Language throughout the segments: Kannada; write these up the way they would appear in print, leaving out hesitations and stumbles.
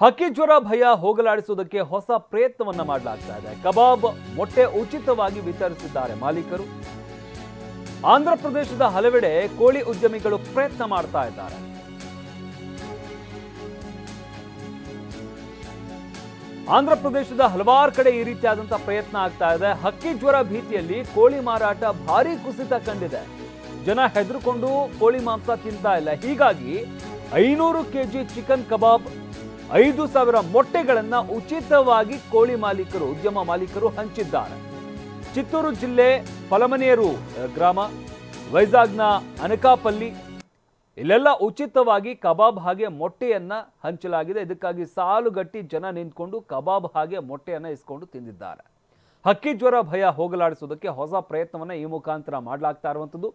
ಹಕ್ಕಿ ಜ್ವರ ಭಯ ಹೋಗಲಾಡಿಸುವುದಕ್ಕೆ ಹೊಸ ಪ್ರಯತ್ನವನ್ನ ಮಾಡಲಾಗ್ತಾ ಇದೆ. ಕಬಾಬ್ ಮೊಟ್ಟೆ ಉಚಿತವಾಗಿ ವಿತರಿಸಿದ್ದಾರೆ ಮಾಲೀಕರು. ಆಂಧ್ರ ಪ್ರದೇಶದ ಹಲವೆಡೆ ಕೋಳಿ ಉದ್ಯಮಿಗಳು ಪ್ರಯತ್ನ ಮಾಡ್ತಾ ಇದ್ದಾರೆ. ಆಂಧ್ರ ಪ್ರದೇಶದ ಹಲವಾರು ಕಡೆ ಈ ರೀತಿಯಾದಂತಹ ಪ್ರಯತ್ನ ಆಗ್ತಾ ಇದೆ. ಹಕ್ಕಿ ಜ್ವರ ಭೀತಿಯಲ್ಲಿ ಕೋಳಿ ಮಾರಾಟ ಭಾರಿ ಕುಸಿತ ಕಂಡಿದೆ. ಜನ ಹೆದರ್ಕೊಂಡು ಕೋಳಿ ಮಾಂಸ ತಿಂತಾ ಇಲ್ಲ. ಹೀಗಾಗಿ 500 ಕೆಜಿ ಚಿಕನ್ ಕಬಾಬ್, 5,000 ಮೊಟ್ಟೆಗಳನ್ನ ಉಚಿತವಾಗಿ ಕೋಳಿ ಮಾಲೀಕರು, ಉದ್ಯಮ ಮಾಲೀಕರು ಹಂಚಿದ್ದಾರೆ. ಚಿತ್ತೂರು ಜಿಲ್ಲೆ ಪಲಮನೇರು ಗ್ರಾಮ, ವೈಜಾಗ್ನ ಅನಕಾಪಲ್ಲಿ, ಇಲ್ಲೆಲ್ಲ ಉಚಿತವಾಗಿ ಕಬಾಬ್ ಹಾಗೆ ಮೊಟ್ಟೆಯನ್ನ ಹಂಚಲಾಗಿದೆ. ಇದಕ್ಕಾಗಿ ಸಾಲುಗಟ್ಟಿ ಜನ ನಿಂತ್ಕೊಂಡು ಕಬಾಬ್ ಹಾಗೆ ಮೊಟ್ಟೆಯನ್ನ ಇಸ್ಕೊಂಡು ತಿಂದಿದ್ದಾರೆ. ಹಕ್ಕಿ ಜ್ವರ ಭಯ ಹೋಗಲಾಡಿಸುವುದಕ್ಕೆ ಹೊಸ ಪ್ರಯತ್ನವನ್ನ ಈ ಮುಖಾಂತರ ಮಾಡಲಾಗ್ತಾ ಇರುವಂಥದ್ದು.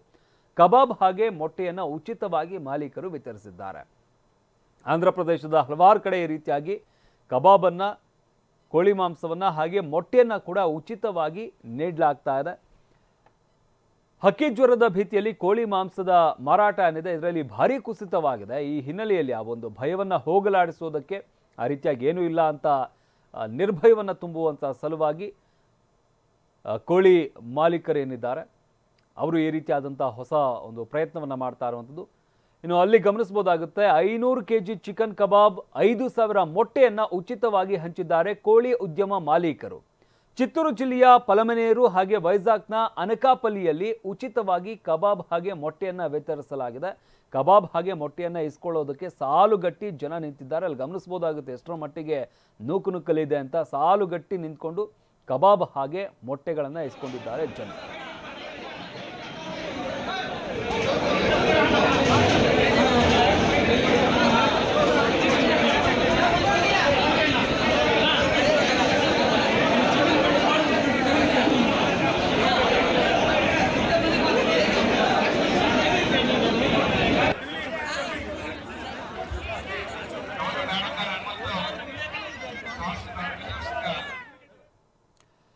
ಕಬಾಬ್ ಹಾಗೆ ಮೊಟ್ಟೆಯನ್ನ ಉಚಿತವಾಗಿ ಮಾಲೀಕರು ವಿತರಿಸಿದ್ದಾರೆ. ಆಂಧ್ರ ಪ್ರದೇಶದ ಹಲವಾರು ಕಡೆ ಈ ರೀತಿಯಾಗಿ ಕಬಾಬನ್ನ, ಕೋಳಿ ಮಾಂಸವನ್ನ ಹಾಗೆ ಮೊಟ್ಟೆಯನ್ನ ಕೂಡ ಉಚಿತವಾಗಿ ನೀಡಲಾಗ್ತಾ ಇದೆ. ಹಕ್ಕಿ ಜ್ವರದ ಭೀತಿಯಲ್ಲಿ ಕೋಳಿ ಮಾಂಸದ ಮಾರಾಟ ಏನಿದೆ ಇದರಲ್ಲಿ ಭಾರಿ ಕುಸಿತವಾಗಿದೆ. ಈ ಹಿನ್ನೆಲೆಯಲ್ಲಿ ಆ ಒಂದು ಭಯವನ್ನ ಹೋಗಲಾಡಿಸುವುದಕ್ಕೆ ಆ ರೀತಿಯಾಗಿ ಏನೂ ಇಲ್ಲ ಅಂತ ನಿರ್ಭಯವನ್ನ ತುಂಬುವಂತ ಸಲುವಾಗಿ ಕೋಳಿ ಮಾಲೀಕರೇನಿದ್ದಾರೆ ಅವರು ಈ ರೀತಿಯಾದಂತಹ ಹೊಸ ಒಂದು ಪ್ರಯತ್ನವನ್ನ ಮಾಡ್ತಾ ಇರುವಂಥದ್ದು. ಇನ್ನು ಅಲ್ಲಿ ಗಮನಿಸಬಹುದಾಗುತ್ತೆ, 500 ಕೆಜಿ ಚಿಕನ್ ಕಬಾಬ್, 5,000 ಮೊಟ್ಟೆಯನ್ನ ಉಚಿತವಾಗಿ ಹಂಚಿದ್ದಾರೆ ಕೋಳಿ ಉದ್ಯಮ ಮಾಲೀಕರು. ಚಿತ್ತೂರು ಜಿಲ್ಲೆಯ ಪಲಮನೇರು ಹಾಗೆ ವೈಜಾಗ್ನ ಅನಕಾಪಲ್ಲಿಯಲ್ಲಿ ಉಚಿತವಾಗಿ ಕಬಾಬ್ ಹಾಗೆ ಮೊಟ್ಟೆಯನ್ನ ವಿತರಿಸಲಾಗಿದೆ. ಕಬಾಬ್ ಹಾಗೆ ಮೊಟ್ಟೆಯನ್ನ ಇಸ್ಕೊಳ್ಳೋದಕ್ಕೆ ಸಾಲುಗಟ್ಟಿ ಜನ ನಿಂತಿದ್ದಾರೆ. ಅಲ್ಲಿ ಗಮನಿಸಬಹುದಾಗುತ್ತೆ ಎಷ್ಟರ ಮಟ್ಟಿಗೆ ನೂಕುನುಕ್ಕಲಿದೆ ಅಂತ. ಸಾಲುಗಟ್ಟಿ ನಿಂತ್ಕೊಂಡು ಕಬಾಬ್ ಹಾಗೆ ಮೊಟ್ಟೆಗಳನ್ನ ಇಸ್ಕೊಂಡಿದ್ದಾರೆ ಜನ.